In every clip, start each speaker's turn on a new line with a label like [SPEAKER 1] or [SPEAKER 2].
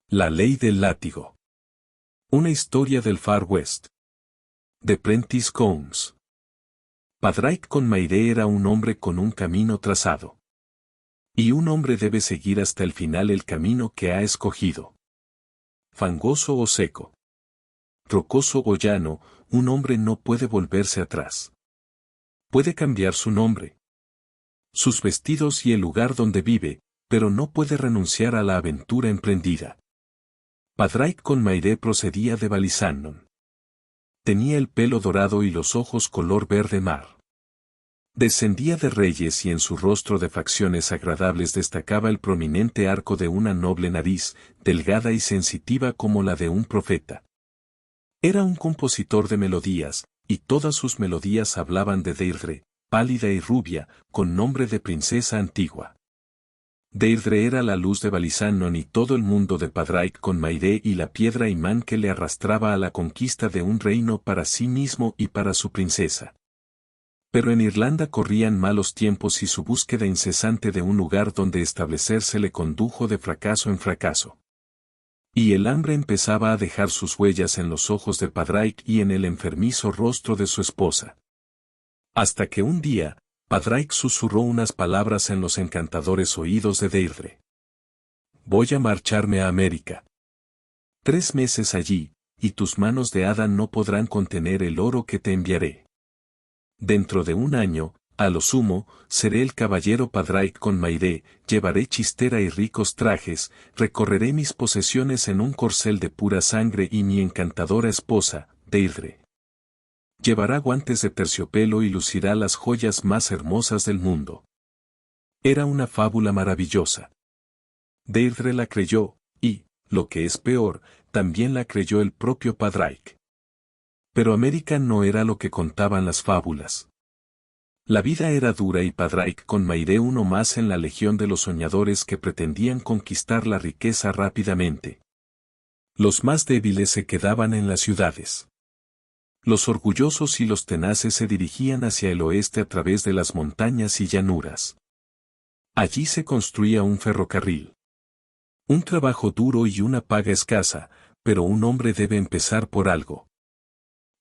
[SPEAKER 1] La ley del látigo. Una historia del Far West. De Prentice Combs. Padraig Conmairé era un hombre con un camino trazado. Y un hombre debe seguir hasta el final el camino que ha escogido. Fangoso o seco. Rocoso o llano, un hombre no puede volverse atrás. Puede cambiar su nombre, sus vestidos y el lugar donde vive, pero no puede renunciar a la aventura emprendida. Padraig Conmairé procedía de Balishannon. Tenía el pelo dorado y los ojos color verde mar. Descendía de reyes y en su rostro de facciones agradables destacaba el prominente arco de una noble nariz, delgada y sensitiva como la de un profeta. Era un compositor de melodías, y todas sus melodías hablaban de Deirdre, pálida y rubia, con nombre de princesa antigua. Deirdre era la luz de Balishannon y todo el mundo de Padraig Conmairé y la piedra imán que le arrastraba a la conquista de un reino para sí mismo y para su princesa. Pero en Irlanda corrían malos tiempos y su búsqueda incesante de un lugar donde establecerse le condujo de fracaso en fracaso. Y el hambre empezaba a dejar sus huellas en los ojos de Padraig y en el enfermizo rostro de su esposa. Hasta que un día, Padraig susurró unas palabras en los encantadores oídos de Deirdre. «Voy a marcharme a América. 3 meses allí, y tus manos de hada no podrán contener el oro que te enviaré. Dentro de 1 año, a lo sumo, seré el caballero Padraig Conmairé, llevaré chistera y ricos trajes, recorreré mis posesiones en un corcel de pura sangre y mi encantadora esposa, Deirdre. Llevará guantes de terciopelo y lucirá las joyas más hermosas del mundo». Era una fábula maravillosa. Deirdre la creyó, y, lo que es peor, también la creyó el propio Padraig. Pero América no era lo que contaban las fábulas. La vida era dura y Padraig Conmairé uno más en la legión de los soñadores que pretendían conquistar la riqueza rápidamente. Los más débiles se quedaban en las ciudades. Los orgullosos y los tenaces se dirigían hacia el oeste a través de las montañas y llanuras. Allí se construía un ferrocarril. Un trabajo duro y una paga escasa, pero un hombre debe empezar por algo.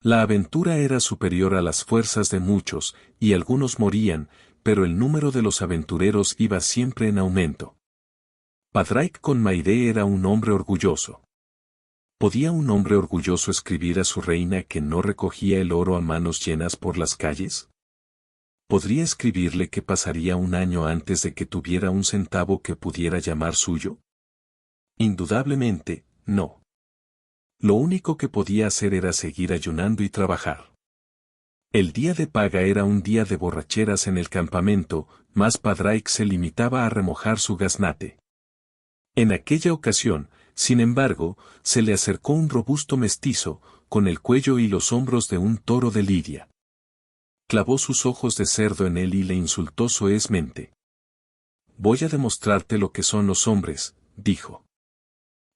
[SPEAKER 1] La aventura era superior a las fuerzas de muchos, y algunos morían, pero el número de los aventureros iba siempre en aumento. Padraig Conmairé era un hombre orgulloso. ¿Podía un hombre orgulloso escribir a su reina que no recogía el oro a manos llenas por las calles? ¿Podría escribirle que pasaría 1 año antes de que tuviera un centavo que pudiera llamar suyo? Indudablemente, no. Lo único que podía hacer era seguir ayunando y trabajar. El día de paga era un día de borracheras en el campamento, mas Padraig se limitaba a remojar su gaznate. En aquella ocasión, sin embargo, se le acercó un robusto mestizo, con el cuello y los hombros de un toro de lidia. Clavó sus ojos de cerdo en él y le insultó soezmente. «Voy a demostrarte lo que son los hombres», dijo.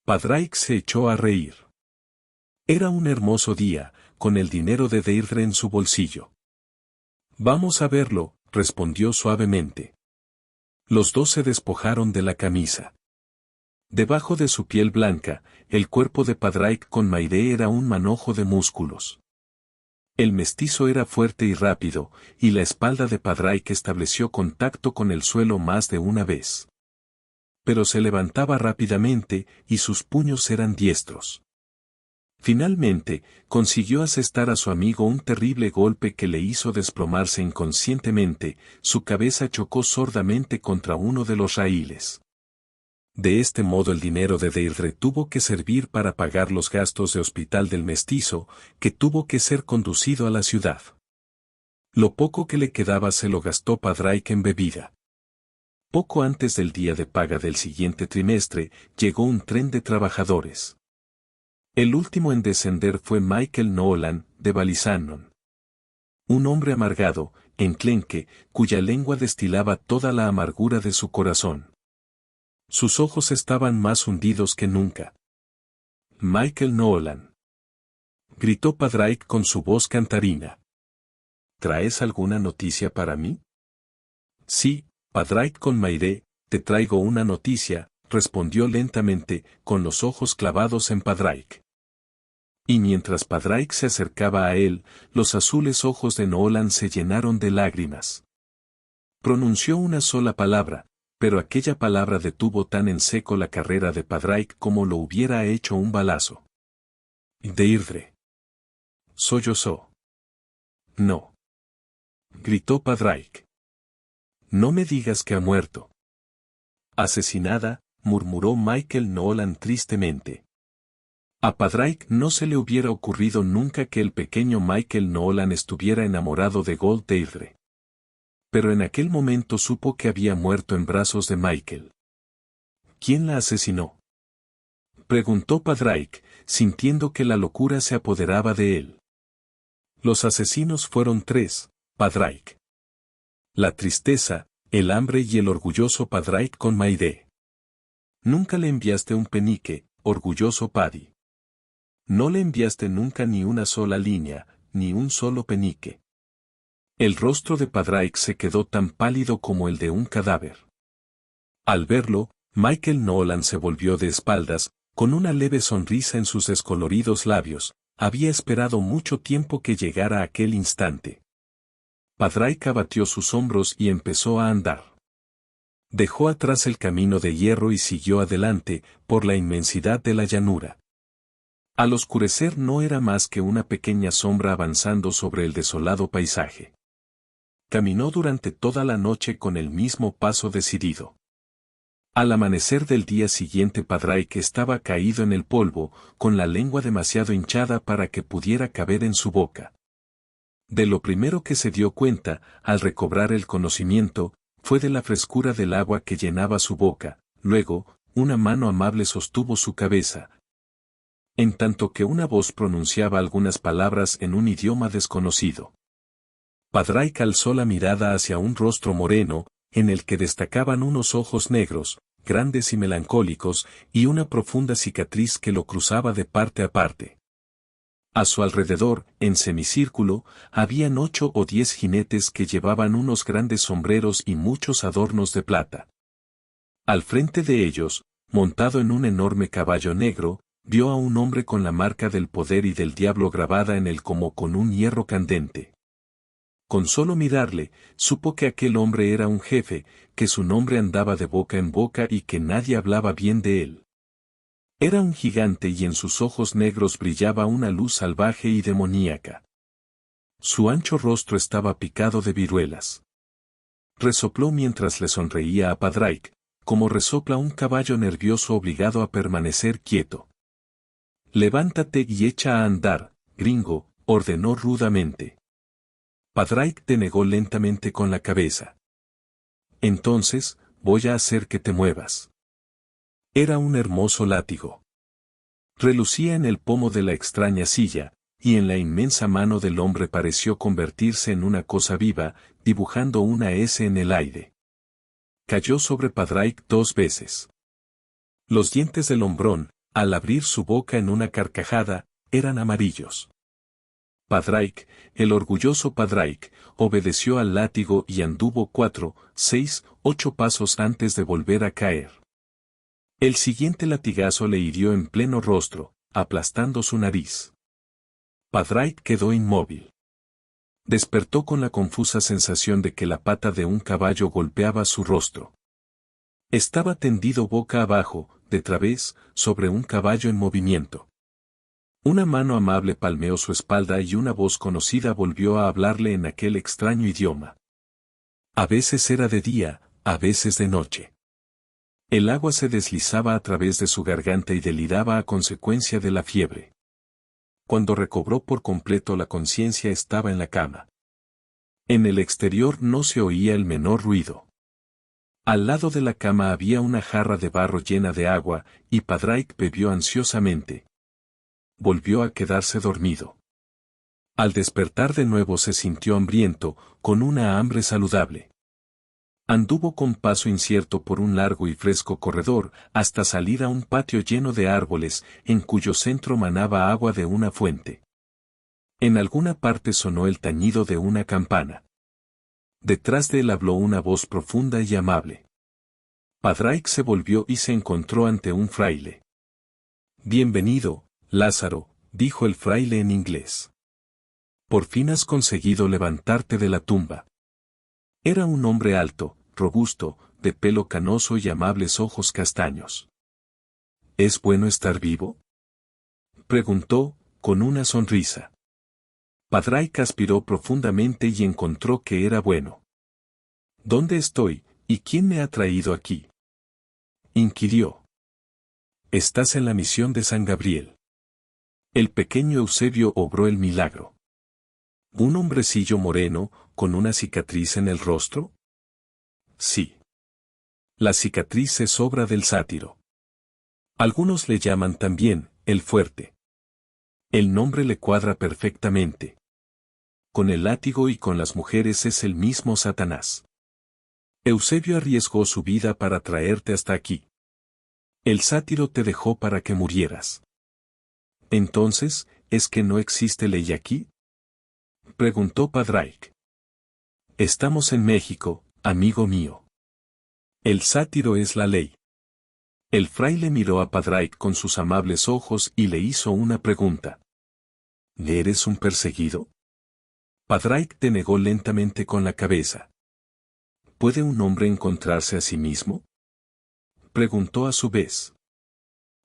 [SPEAKER 1] Padraig se echó a reír. Era un hermoso día, con el dinero de Deirdre en su bolsillo. «Vamos a verlo», respondió suavemente. Los dos se despojaron de la camisa. Debajo de su piel blanca, el cuerpo de Padraig Conmairé era un manojo de músculos. El mestizo era fuerte y rápido, y la espalda de Padraig estableció contacto con el suelo más de una vez. Pero se levantaba rápidamente, y sus puños eran diestros. Finalmente, consiguió asestar a su amigo un terrible golpe que le hizo desplomarse inconscientemente, su cabeza chocó sordamente contra uno de los raíles. De este modo el dinero de Deirdre tuvo que servir para pagar los gastos de hospital del mestizo, que tuvo que ser conducido a la ciudad. Lo poco que le quedaba se lo gastó Padraig en bebida. Poco antes del día de paga del siguiente trimestre, llegó un tren de trabajadores. El último en descender fue Michael Nolan, de Balishannon. Un hombre amargado, enclenque, cuya lengua destilaba toda la amargura de su corazón. Sus ojos estaban más hundidos que nunca. «Michael Nolan», gritó Padraig con su voz cantarina. «¿Traes alguna noticia para mí?» «Sí, Padraig Conmairé, te traigo una noticia», respondió lentamente, con los ojos clavados en Padraig. Y mientras Padraig se acercaba a él, los azules ojos de Nolan se llenaron de lágrimas. Pronunció una sola palabra, pero aquella palabra detuvo tan en seco la carrera de Padraig como lo hubiera hecho un balazo. Deirdre. Sollozó. No. Gritó Padraig. No me digas que ha muerto. Asesinada, murmuró Michael Nolan tristemente. A Padraig no se le hubiera ocurrido nunca que el pequeño Michael Nolan estuviera enamorado de Gold Deirdre. Pero en aquel momento supo que había muerto en brazos de Michael. ¿Quién la asesinó? Preguntó Padraig, sintiendo que la locura se apoderaba de él. Los asesinos fueron tres, Padraig. La tristeza, el hambre y el orgulloso Padraig con Maide. Nunca le enviaste un penique, orgulloso Paddy. No le enviaste nunca ni una sola línea, ni un solo penique. El rostro de Padraig se quedó tan pálido como el de un cadáver. Al verlo, Michael Nolan se volvió de espaldas, con una leve sonrisa en sus descoloridos labios. Había esperado mucho tiempo que llegara aquel instante. Padraig abatió sus hombros y empezó a andar. Dejó atrás el camino de hierro y siguió adelante, por la inmensidad de la llanura. Al oscurecer no era más que una pequeña sombra avanzando sobre el desolado paisaje. Caminó durante toda la noche con el mismo paso decidido. Al amanecer del día siguiente Padraig estaba caído en el polvo, con la lengua demasiado hinchada para que pudiera caber en su boca. De lo primero que se dio cuenta, al recobrar el conocimiento, fue de la frescura del agua que llenaba su boca. Luego, una mano amable sostuvo su cabeza, en tanto que una voz pronunciaba algunas palabras en un idioma desconocido. Padraig alzó la mirada hacia un rostro moreno, en el que destacaban unos ojos negros, grandes y melancólicos, y una profunda cicatriz que lo cruzaba de parte a parte. A su alrededor, en semicírculo, habían 8 o 10 jinetes que llevaban unos grandes sombreros y muchos adornos de plata. Al frente de ellos, montado en un enorme caballo negro, vio a un hombre con la marca del poder y del diablo grabada en él como con un hierro candente. Con solo mirarle, supo que aquel hombre era un jefe, que su nombre andaba de boca en boca y que nadie hablaba bien de él. Era un gigante y en sus ojos negros brillaba una luz salvaje y demoníaca. Su ancho rostro estaba picado de viruelas. Resopló mientras le sonreía a Padraig, como resopla un caballo nervioso obligado a permanecer quieto. «Levántate y echa a andar, gringo», ordenó rudamente. Padraig denegó lentamente con la cabeza. «Entonces, voy a hacer que te muevas». Era un hermoso látigo. Relucía en el pomo de la extraña silla, y en la inmensa mano del hombre pareció convertirse en una cosa viva, dibujando una S en el aire. Cayó sobre Padraig 2 veces. Los dientes del hombrón, al abrir su boca en una carcajada, eran amarillos. Padraig, el orgulloso Padraig, obedeció al látigo y anduvo 4, 6, 8 pasos antes de volver a caer. El siguiente latigazo le hirió en pleno rostro, aplastando su nariz. Padraig quedó inmóvil. Despertó con la confusa sensación de que la pata de un caballo golpeaba su rostro. Estaba tendido boca abajo, de través, sobre un caballo en movimiento. Una mano amable palmeó su espalda y una voz conocida volvió a hablarle en aquel extraño idioma. A veces era de día, a veces de noche. El agua se deslizaba a través de su garganta y deliraba a consecuencia de la fiebre. Cuando recobró por completo la conciencia estaba en la cama. En el exterior no se oía el menor ruido. Al lado de la cama había una jarra de barro llena de agua, y Padraig bebió ansiosamente. Volvió a quedarse dormido. Al despertar de nuevo se sintió hambriento, con una hambre saludable. Anduvo con paso incierto por un largo y fresco corredor, hasta salir a un patio lleno de árboles, en cuyo centro manaba agua de una fuente. En alguna parte sonó el tañido de una campana. Detrás de él habló una voz profunda y amable. Padraic se volvió y se encontró ante un fraile. Bienvenido, Lázaro, dijo el fraile en inglés. Por fin has conseguido levantarte de la tumba. Era un hombre alto, robusto, de pelo canoso y amables ojos castaños. ¿Es bueno estar vivo?, preguntó, con una sonrisa. Padraic aspiró profundamente y encontró que era bueno. ¿Dónde estoy, y quién me ha traído aquí?, inquirió. Estás en la misión de San Gabriel. El pequeño Eusebio obró el milagro. ¿Un hombrecillo moreno, con una cicatriz en el rostro? Sí. La cicatriz es obra del sátiro. Algunos le llaman también, el fuerte. El nombre le cuadra perfectamente. Con el látigo y con las mujeres es el mismo Satanás. Eusebio arriesgó su vida para traerte hasta aquí. El sátiro te dejó para que murieras. Entonces, ¿es que no existe ley aquí?, preguntó Padraic. Estamos en México, amigo mío. El sátiro es la ley. El fraile miró a Padraic con sus amables ojos y le hizo una pregunta. ¿Eres un perseguido? Padraic denegó lentamente con la cabeza. ¿Puede un hombre encontrarse a sí mismo?, preguntó a su vez.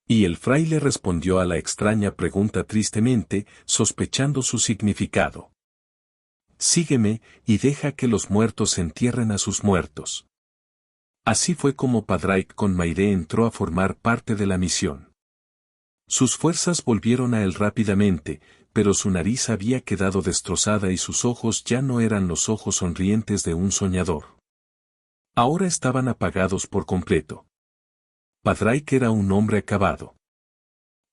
[SPEAKER 1] Y el fraile respondió a la extraña pregunta tristemente, sospechando su significado. Sígueme, y deja que los muertos entierren a sus muertos. Así fue como Padraic con Mayre entró a formar parte de la misión. Sus fuerzas volvieron a él rápidamente, pero su nariz había quedado destrozada y sus ojos ya no eran los ojos sonrientes de un soñador. Ahora estaban apagados por completo. Padraic era un hombre acabado.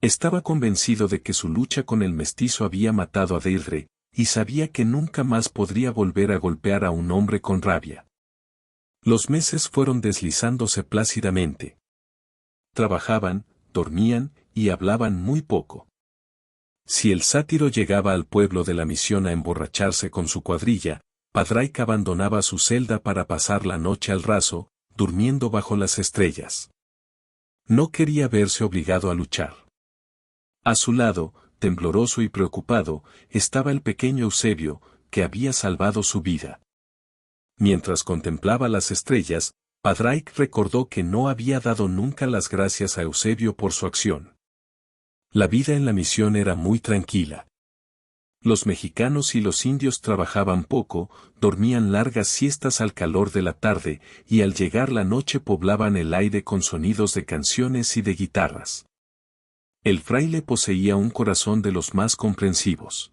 [SPEAKER 1] Estaba convencido de que su lucha con el mestizo había matado a Deirdre, y sabía que nunca más podría volver a golpear a un hombre con rabia. Los meses fueron deslizándose plácidamente. Trabajaban, dormían, y hablaban muy poco. Si el sátiro llegaba al pueblo de la misión a emborracharse con su cuadrilla, Padraic abandonaba su celda para pasar la noche al raso, durmiendo bajo las estrellas. No quería verse obligado a luchar. A su lado, tembloroso y preocupado, estaba el pequeño Eusebio, que había salvado su vida. Mientras contemplaba las estrellas, Padraic recordó que no había dado nunca las gracias a Eusebio por su acción. La vida en la misión era muy tranquila. Los mexicanos y los indios trabajaban poco, dormían largas siestas al calor de la tarde, y al llegar la noche poblaban el aire con sonidos de canciones y de guitarras. El fraile poseía un corazón de los más comprensivos.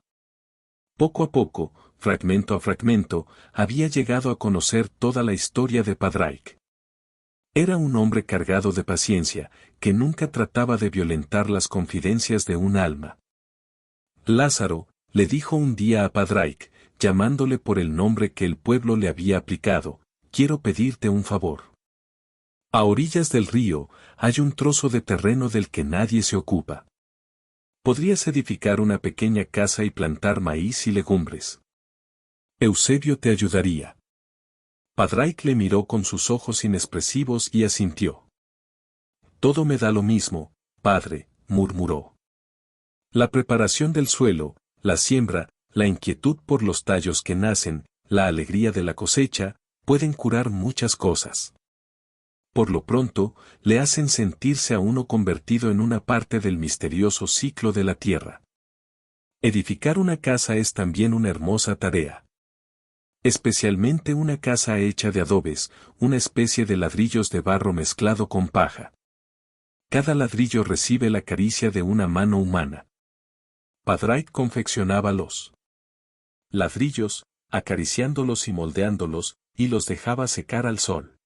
[SPEAKER 1] Poco a poco, fragmento a fragmento, había llegado a conocer toda la historia de Padraic. Era un hombre cargado de paciencia, que nunca trataba de violentar las confidencias de un alma. Lázaro, le dijo un día a Padraic, llamándole por el nombre que el pueblo le había aplicado, quiero pedirte un favor. A orillas del río, hay un trozo de terreno del que nadie se ocupa. Podrías edificar una pequeña casa y plantar maíz y legumbres. Eusebio te ayudaría. Padraic le miró con sus ojos inexpresivos y asintió. Todo me da lo mismo, padre, murmuró. La preparación del suelo, la siembra, la inquietud por los tallos que nacen, la alegría de la cosecha, pueden curar muchas cosas. Por lo pronto, le hacen sentirse a uno convertido en una parte del misterioso ciclo de la tierra. Edificar una casa es también una hermosa tarea. Especialmente una casa hecha de adobes, una especie de ladrillos de barro mezclado con paja. Cada ladrillo recibe la caricia de una mano humana. Padraic confeccionaba los ladrillos, acariciándolos y moldeándolos, y los dejaba secar al sol.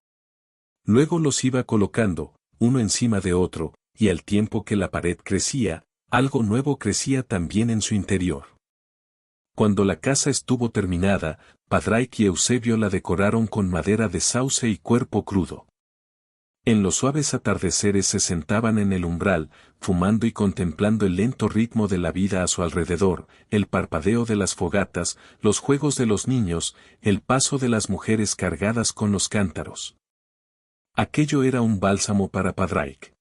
[SPEAKER 1] Luego los iba colocando, uno encima de otro, y al tiempo que la pared crecía, algo nuevo crecía también en su interior. Cuando la casa estuvo terminada, Padraic y Eusebio la decoraron con madera de sauce y cuerpo crudo. En los suaves atardeceres se sentaban en el umbral, fumando y contemplando el lento ritmo de la vida a su alrededor, el parpadeo de las fogatas, los juegos de los niños, el paso de las mujeres cargadas con los cántaros. Aquello era un bálsamo para Padraic.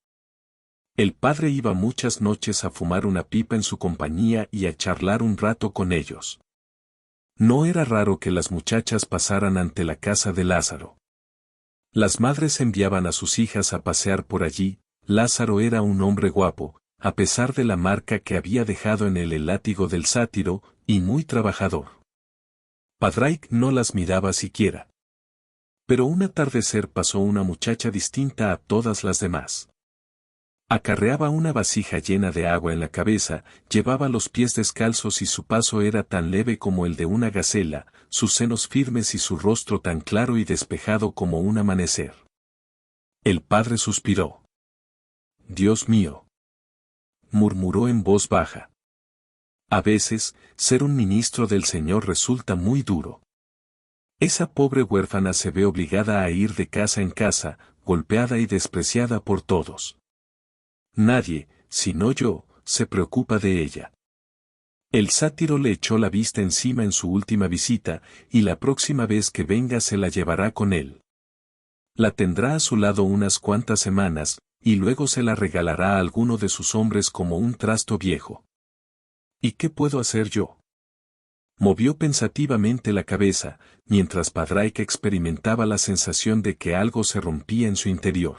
[SPEAKER 1] El padre iba muchas noches a fumar una pipa en su compañía y a charlar un rato con ellos. No era raro que las muchachas pasaran ante la casa de Lázaro. Las madres enviaban a sus hijas a pasear por allí. Lázaro era un hombre guapo, a pesar de la marca que había dejado en él el látigo del sátiro, y muy trabajador. Padraic no las miraba siquiera. Pero un atardecer pasó una muchacha distinta a todas las demás. Acarreaba una vasija llena de agua en la cabeza, llevaba los pies descalzos y su paso era tan leve como el de una gacela, sus senos firmes y su rostro tan claro y despejado como un amanecer. El padre suspiró. «Dios mío», murmuró en voz baja. A veces, ser un ministro del Señor resulta muy duro. Esa pobre huérfana se ve obligada a ir de casa en casa, golpeada y despreciada por todos. Nadie, sino yo, se preocupa de ella. El sátiro le echó la vista encima en su última visita, y la próxima vez que venga se la llevará con él. La tendrá a su lado unas cuantas semanas, y luego se la regalará a alguno de sus hombres como un trasto viejo. ¿Y qué puedo hacer yo? Movió pensativamente la cabeza, mientras Padraic experimentaba la sensación de que algo se rompía en su interior.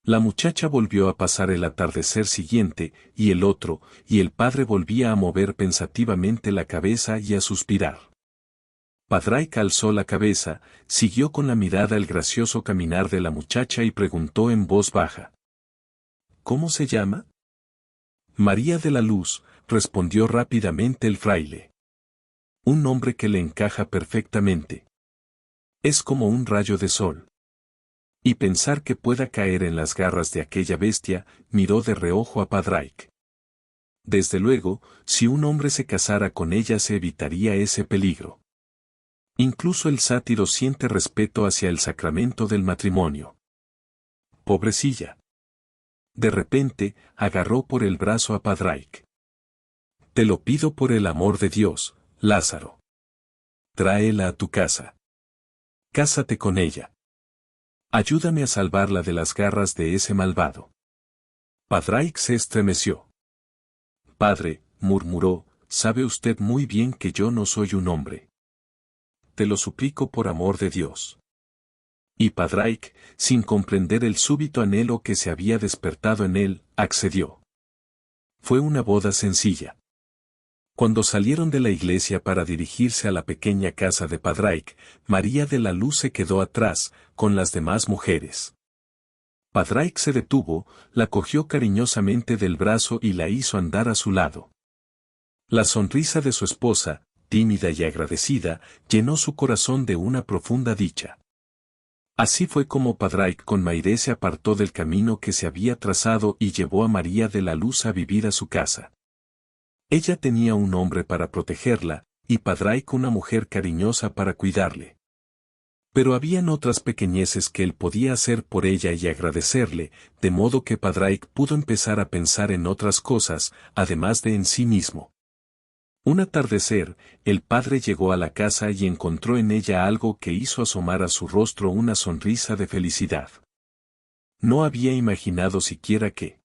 [SPEAKER 1] La muchacha volvió a pasar el atardecer siguiente, y el otro, y el padre volvía a mover pensativamente la cabeza y a suspirar. Padraic alzó la cabeza, siguió con la mirada el gracioso caminar de la muchacha y preguntó en voz baja. ¿Cómo se llama? María de la Luz, respondió rápidamente el fraile. Un nombre que le encaja perfectamente. Es como un rayo de sol. Y pensar que pueda caer en las garras de aquella bestia, miró de reojo a Padraic. Desde luego, si un hombre se casara con ella se evitaría ese peligro. Incluso el sátiro siente respeto hacia el sacramento del matrimonio. Pobrecilla. De repente, agarró por el brazo a Padraic. Te lo pido por el amor de Dios, Lázaro. Tráela a tu casa. Cásate con ella. Ayúdame a salvarla de las garras de ese malvado. Padraic se estremeció. Padre, murmuró, sabe usted muy bien que yo no soy un hombre. Te lo suplico por amor de Dios. Y Padraic, sin comprender el súbito anhelo que se había despertado en él, accedió. Fue una boda sencilla. Cuando salieron de la iglesia para dirigirse a la pequeña casa de Padraic, María de la Luz se quedó atrás, con las demás mujeres. Padraic se detuvo, la cogió cariñosamente del brazo y la hizo andar a su lado. La sonrisa de su esposa, tímida y agradecida, llenó su corazón de una profunda dicha. Así fue como Padraic con Maire se apartó del camino que se había trazado y llevó a María de la Luz a vivir a su casa. Ella tenía un hombre para protegerla, y Padraic una mujer cariñosa para cuidarle. Pero habían otras pequeñeces que él podía hacer por ella y agradecerle, de modo que Padraic pudo empezar a pensar en otras cosas, además de en sí mismo. Un atardecer, el padre llegó a la casa y encontró en ella algo que hizo asomar a su rostro una sonrisa de felicidad. No había imaginado siquiera que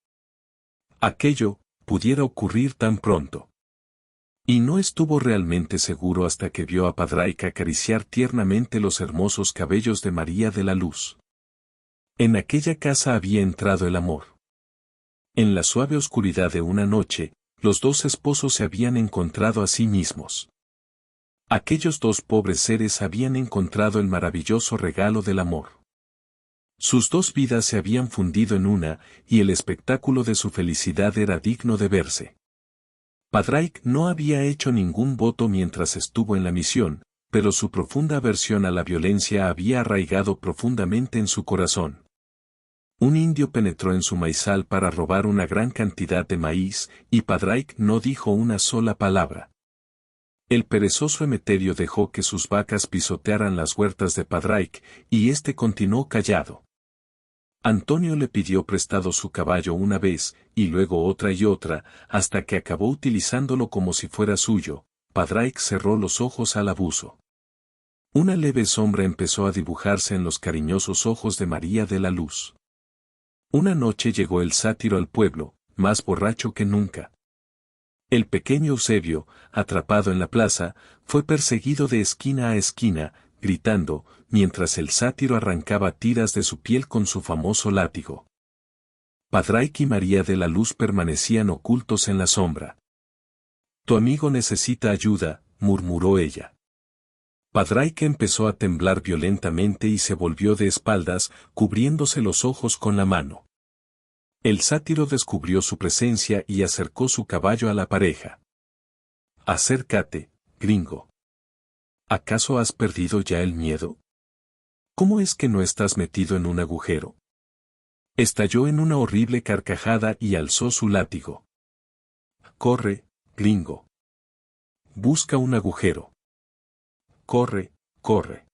[SPEAKER 1] aquello pudiera ocurrir tan pronto. Y no estuvo realmente seguro hasta que vio a Padraic acariciar tiernamente los hermosos cabellos de María de la Luz. En aquella casa había entrado el amor. En la suave oscuridad de una noche, los dos esposos se habían encontrado a sí mismos. Aquellos dos pobres seres habían encontrado el maravilloso regalo del amor. Sus dos vidas se habían fundido en una, y el espectáculo de su felicidad era digno de verse. Padraic no había hecho ningún voto mientras estuvo en la misión, pero su profunda aversión a la violencia había arraigado profundamente en su corazón. Un indio penetró en su maizal para robar una gran cantidad de maíz, y Padraic no dijo una sola palabra. El perezoso Emeterio dejó que sus vacas pisotearan las huertas de Padraic, y éste continuó callado. Antonio le pidió prestado su caballo una vez, y luego otra y otra, hasta que acabó utilizándolo como si fuera suyo. Padraic cerró los ojos al abuso. Una leve sombra empezó a dibujarse en los cariñosos ojos de María de la Luz. Una noche llegó el sátiro al pueblo, más borracho que nunca. El pequeño Eusebio, atrapado en la plaza, fue perseguido de esquina a esquina, gritando, mientras el sátiro arrancaba tiras de su piel con su famoso látigo. Padraic y María de la Luz permanecían ocultos en la sombra. «Tu amigo necesita ayuda», murmuró ella. Padraic empezó a temblar violentamente y se volvió de espaldas, cubriéndose los ojos con la mano. El sátiro descubrió su presencia y acercó su caballo a la pareja. «Acércate, gringo. ¿Acaso has perdido ya el miedo? ¿Cómo es que no estás metido en un agujero?» Estalló en una horrible carcajada y alzó su látigo. «Corre, gringo. Busca un agujero. Corre, corre».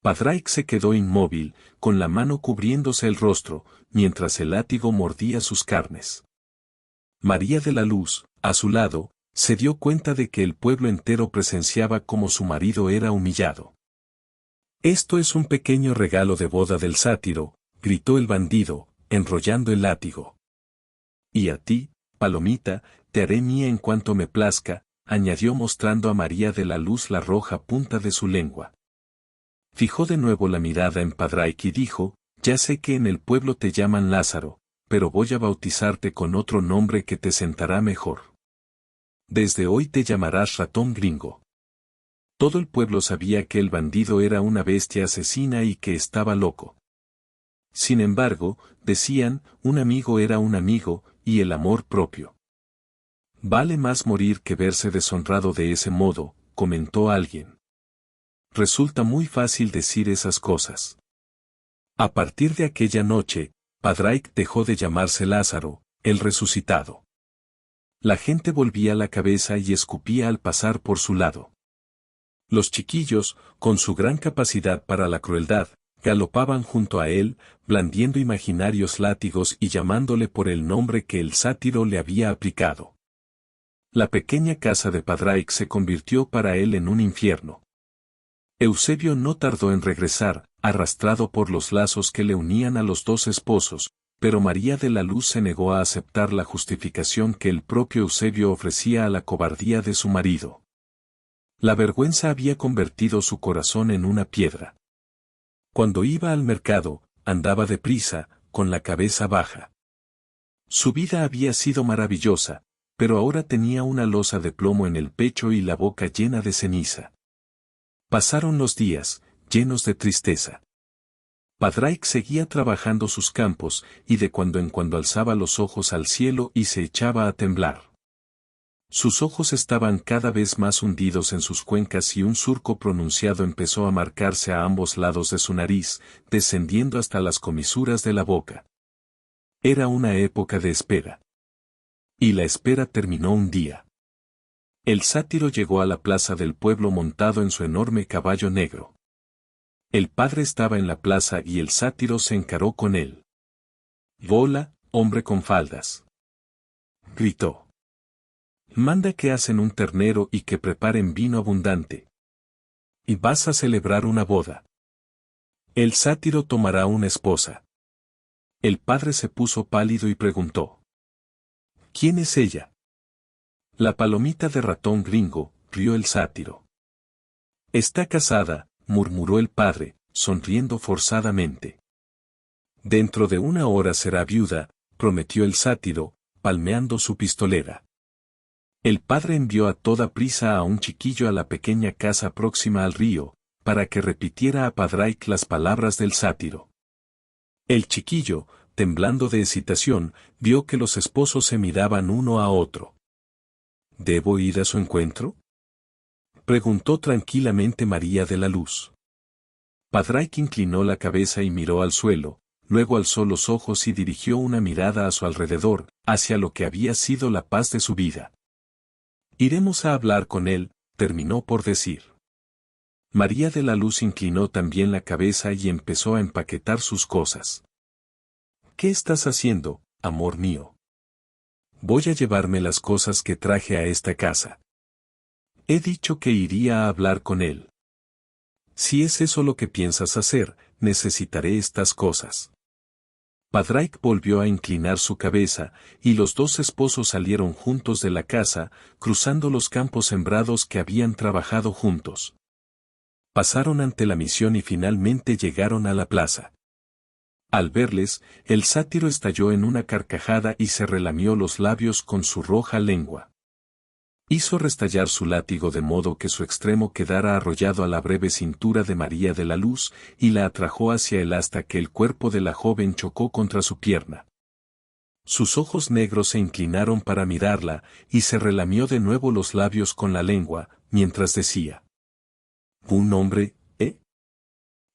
[SPEAKER 1] Padraic se quedó inmóvil, con la mano cubriéndose el rostro, mientras el látigo mordía sus carnes. María de la Luz, a su lado, se dio cuenta de que el pueblo entero presenciaba cómo su marido era humillado. «Esto es un pequeño regalo de boda del sátiro», gritó el bandido, enrollando el látigo. «Y a ti, palomita, te haré mía en cuanto me plazca», añadió mostrando a María de la Luz la roja punta de su lengua. Fijó de nuevo la mirada en Padraic y dijo, «Ya sé que en el pueblo te llaman Lázaro, pero voy a bautizarte con otro nombre que te sentará mejor. Desde hoy te llamarás Ratón Gringo». Todo el pueblo sabía que el bandido era una bestia asesina y que estaba loco. Sin embargo, decían, un amigo era un amigo, y el amor propio. «Vale más morir que verse deshonrado de ese modo», comentó alguien. Resulta muy fácil decir esas cosas. A partir de aquella noche, Padraic dejó de llamarse Lázaro, el resucitado. La gente volvía la cabeza y escupía al pasar por su lado. Los chiquillos, con su gran capacidad para la crueldad, galopaban junto a él, blandiendo imaginarios látigos y llamándole por el nombre que el sátiro le había aplicado. La pequeña casa de Padraic se convirtió para él en un infierno. Eusebio no tardó en regresar, arrastrado por los lazos que le unían a los dos esposos, pero María de la Luz se negó a aceptar la justificación que el propio Eusebio ofrecía a la cobardía de su marido. La vergüenza había convertido su corazón en una piedra. Cuando iba al mercado, andaba deprisa, con la cabeza baja. Su vida había sido maravillosa, pero ahora tenía una losa de plomo en el pecho y la boca llena de ceniza. Pasaron los días, llenos de tristeza. Padraic seguía trabajando sus campos, y de cuando en cuando alzaba los ojos al cielo y se echaba a temblar. Sus ojos estaban cada vez más hundidos en sus cuencas y un surco pronunciado empezó a marcarse a ambos lados de su nariz, descendiendo hasta las comisuras de la boca. Era una época de espera. Y la espera terminó un día. El sátiro llegó a la plaza del pueblo montado en su enorme caballo negro. El padre estaba en la plaza y el sátiro se encaró con él. «Hola, hombre con faldas», gritó. «Manda que hacen un ternero y que preparen vino abundante. Y vas a celebrar una boda. El sátiro tomará una esposa». El padre se puso pálido y preguntó: «¿Quién es ella?». «La palomita de Ratón Gringo», rió el sátiro. «Está casada», murmuró el padre, sonriendo forzadamente. «Dentro de una hora será viuda», prometió el sátiro, palmeando su pistolera. El padre envió a toda prisa a un chiquillo a la pequeña casa próxima al río, para que repitiera a Padraic las palabras del sátiro. El chiquillo, temblando de excitación, vio que los esposos se miraban uno a otro. «¿Debo ir a su encuentro?», preguntó tranquilamente María de la Luz. Padraic inclinó la cabeza y miró al suelo, luego alzó los ojos y dirigió una mirada a su alrededor, hacia lo que había sido la paz de su vida. «Iremos a hablar con él», terminó por decir. María de la Luz inclinó también la cabeza y empezó a empaquetar sus cosas. «¿Qué estás haciendo, amor mío?». «Voy a llevarme las cosas que traje a esta casa. He dicho que iría a hablar con él». Si es eso lo que piensas hacer, necesitaré estas cosas. Padraic volvió a inclinar su cabeza, y los dos esposos salieron juntos de la casa, cruzando los campos sembrados que habían trabajado juntos. Pasaron ante la misión y finalmente llegaron a la plaza. Al verles, el sátiro estalló en una carcajada y se relamió los labios con su roja lengua. Hizo restallar su látigo de modo que su extremo quedara arrollado a la breve cintura de María de la Luz, y la atrajo hacia él hasta que el cuerpo de la joven chocó contra su pierna. Sus ojos negros se inclinaron para mirarla, y se relamió de nuevo los labios con la lengua, mientras decía: «¿Un hombre, eh?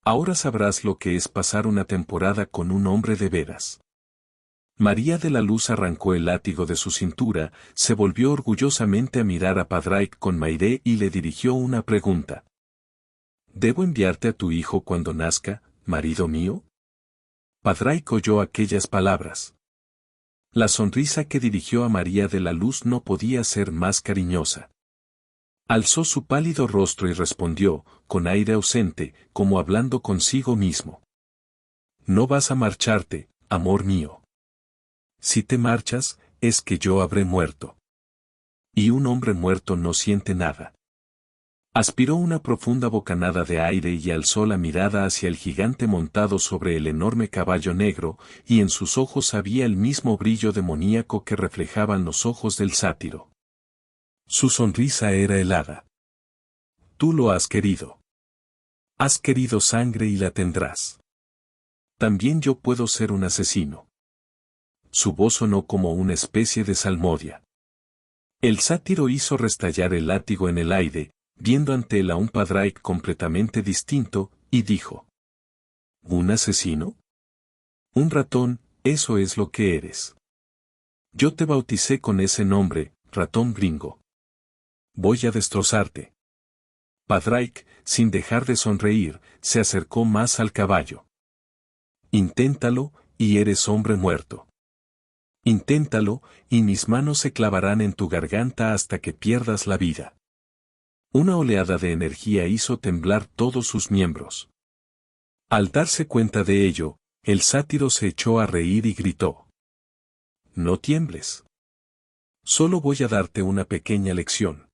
[SPEAKER 1] Ahora sabrás lo que es pasar una temporada con un hombre de veras». María de la Luz arrancó el látigo de su cintura, se volvió orgullosamente a mirar a Padraic con Mayre y le dirigió una pregunta. «¿Debo enviarte a tu hijo cuando nazca, marido mío?» Padraic oyó aquellas palabras. La sonrisa que dirigió a María de la Luz no podía ser más cariñosa. Alzó su pálido rostro y respondió, con aire ausente, como hablando consigo mismo: «No vas a marcharte, amor mío. Si te marchas, es que yo habré muerto. Y un hombre muerto no siente nada». Aspiró una profunda bocanada de aire y alzó la mirada hacia el gigante montado sobre el enorme caballo negro, y en sus ojos había el mismo brillo demoníaco que reflejaban los ojos del sátiro. Su sonrisa era helada. «Tú lo has querido. Has querido sangre y la tendrás. También yo puedo ser un asesino». Su voz sonó como una especie de salmodia. El sátiro hizo restallar el látigo en el aire, viendo ante él a un Padraic completamente distinto, y dijo: «¿Un asesino? Un ratón, eso es lo que eres. Yo te bauticé con ese nombre, ratón gringo. Voy a destrozarte». Padraic, sin dejar de sonreír, se acercó más al caballo. «Inténtalo, y eres hombre muerto. Inténtalo, y mis manos se clavarán en tu garganta hasta que pierdas la vida». Una oleada de energía hizo temblar todos sus miembros. Al darse cuenta de ello, el sátiro se echó a reír y gritó: «No tiembles. Solo voy a darte una pequeña lección».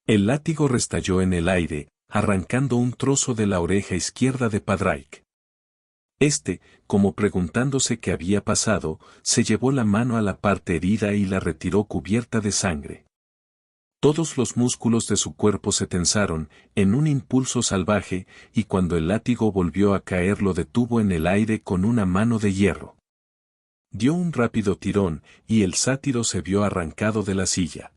[SPEAKER 1] El látigo restalló en el aire, arrancando un trozo de la oreja izquierda de Padraic. Este, como preguntándose qué había pasado, se llevó la mano a la parte herida y la retiró cubierta de sangre. Todos los músculos de su cuerpo se tensaron, en un impulso salvaje, y cuando el látigo volvió a caer lo detuvo en el aire con una mano de hierro. Dio un rápido tirón, y el sátiro se vio arrancado de la silla.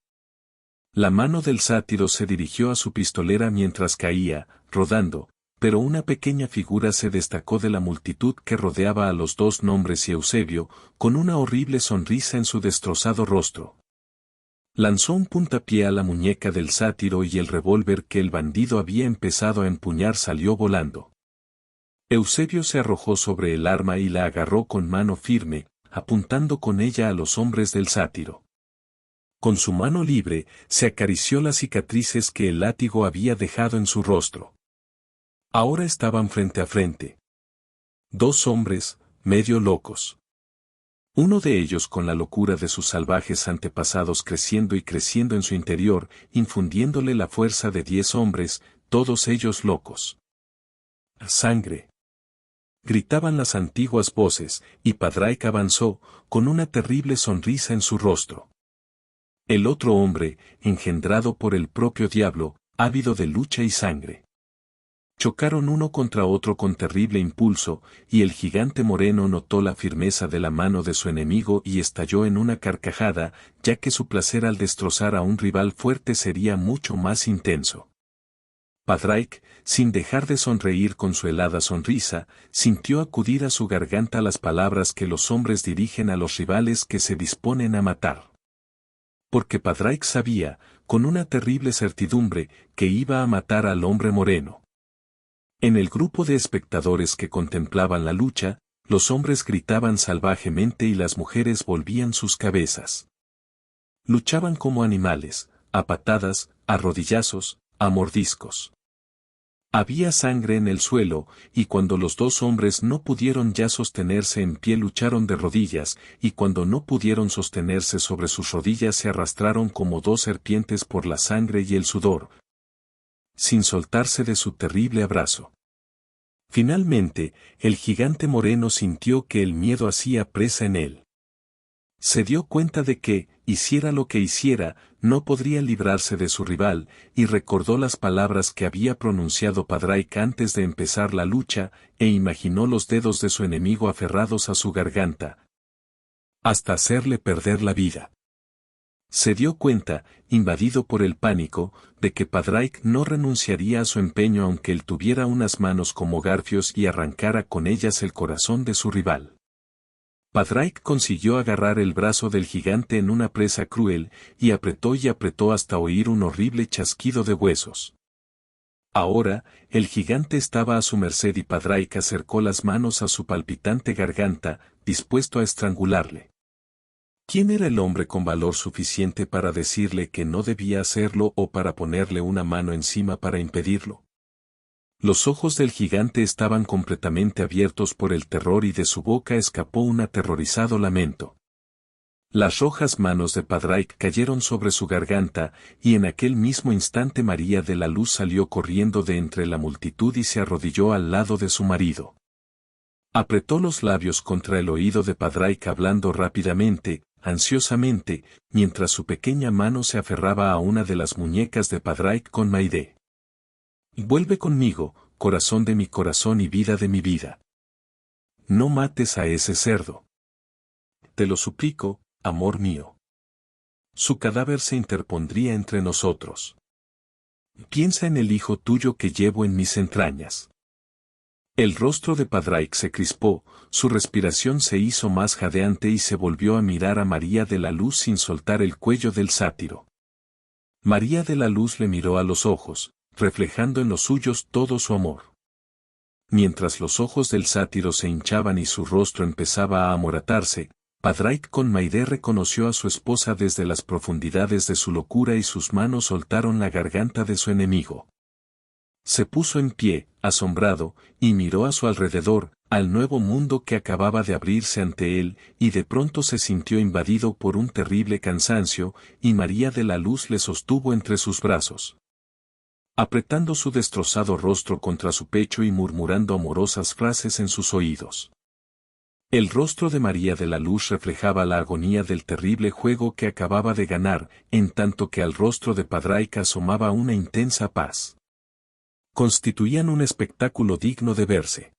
[SPEAKER 1] La mano del sátiro se dirigió a su pistolera mientras caía, rodando, pero una pequeña figura se destacó de la multitud que rodeaba a los dos hombres y Eusebio, con una horrible sonrisa en su destrozado rostro. Lanzó un puntapié a la muñeca del sátiro y el revólver que el bandido había empezado a empuñar salió volando. Eusebio se arrojó sobre el arma y la agarró con mano firme, apuntando con ella a los hombres del sátiro. Con su mano libre, se acarició las cicatrices que el látigo había dejado en su rostro. Ahora estaban frente a frente. Dos hombres, medio locos. Uno de ellos con la locura de sus salvajes antepasados creciendo y creciendo en su interior, infundiéndole la fuerza de 10 hombres, todos ellos locos. «Sangre», gritaban las antiguas voces, y Padraic avanzó, con una terrible sonrisa en su rostro. El otro hombre, engendrado por el propio diablo, ávido de lucha y sangre. Chocaron uno contra otro con terrible impulso, y el gigante moreno notó la firmeza de la mano de su enemigo y estalló en una carcajada, ya que su placer al destrozar a un rival fuerte sería mucho más intenso. Padraic, sin dejar de sonreír con su helada sonrisa, sintió acudir a su garganta las palabras que los hombres dirigen a los rivales que se disponen a matar. Porque Padraic sabía, con una terrible certidumbre, que iba a matar al hombre moreno. En el grupo de espectadores que contemplaban la lucha, los hombres gritaban salvajemente y las mujeres volvían sus cabezas. Luchaban como animales, a patadas, a rodillazos, a mordiscos. Había sangre en el suelo, y cuando los dos hombres no pudieron ya sostenerse en pie lucharon de rodillas, y cuando no pudieron sostenerse sobre sus rodillas se arrastraron como dos serpientes por la sangre y el sudor, sin soltarse de su terrible abrazo. Finalmente, el gigante moreno sintió que el miedo hacía presa en él. Se dio cuenta de que, hiciera lo que hiciera, no podría librarse de su rival, y recordó las palabras que había pronunciado Padraic antes de empezar la lucha, e imaginó los dedos de su enemigo aferrados a su garganta, hasta hacerle perder la vida. Se dio cuenta, invadido por el pánico, de que Padraic no renunciaría a su empeño aunque él tuviera unas manos como garfios y arrancara con ellas el corazón de su rival. Padraic consiguió agarrar el brazo del gigante en una presa cruel, y apretó hasta oír un horrible chasquido de huesos. Ahora, el gigante estaba a su merced y Padraic acercó las manos a su palpitante garganta, dispuesto a estrangularle. ¿Quién era el hombre con valor suficiente para decirle que no debía hacerlo o para ponerle una mano encima para impedirlo? Los ojos del gigante estaban completamente abiertos por el terror y de su boca escapó un aterrorizado lamento. Las rojas manos de Padraic cayeron sobre su garganta, y en aquel mismo instante María de la Luz salió corriendo de entre la multitud y se arrodilló al lado de su marido. Apretó los labios contra el oído de Padraic hablando rápidamente, ansiosamente, mientras su pequeña mano se aferraba a una de las muñecas de Padraic con Maide. Vuelve conmigo, corazón de mi corazón y vida de mi vida. No mates a ese cerdo. Te lo suplico, amor mío. Su cadáver se interpondría entre nosotros. Piensa en el hijo tuyo que llevo en mis entrañas. El rostro de Padraic se crispó, su respiración se hizo más jadeante y se volvió a mirar a María de la Luz sin soltar el cuello del sátiro. María de la Luz le miró a los ojos, reflejando en los suyos todo su amor. Mientras los ojos del sátiro se hinchaban y su rostro empezaba a amoratarse, Padraic con Maide reconoció a su esposa desde las profundidades de su locura y sus manos soltaron la garganta de su enemigo. Se puso en pie, asombrado, y miró a su alrededor, al nuevo mundo que acababa de abrirse ante él, y de pronto se sintió invadido por un terrible cansancio, y María de la Luz le sostuvo entre sus brazos, apretando su destrozado rostro contra su pecho y murmurando amorosas frases en sus oídos. El rostro de María de la Luz reflejaba la agonía del terrible juego que acababa de ganar, en tanto que al rostro de Padraic asomaba una intensa paz. Constituían un espectáculo digno de verse.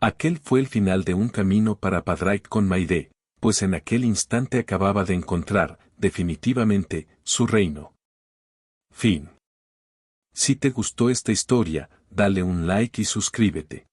[SPEAKER 1] Aquel fue el final de un camino para Padraic con Maide, pues en aquel instante acababa de encontrar, definitivamente, su reino. Fin. Si te gustó esta historia, dale un like y suscríbete.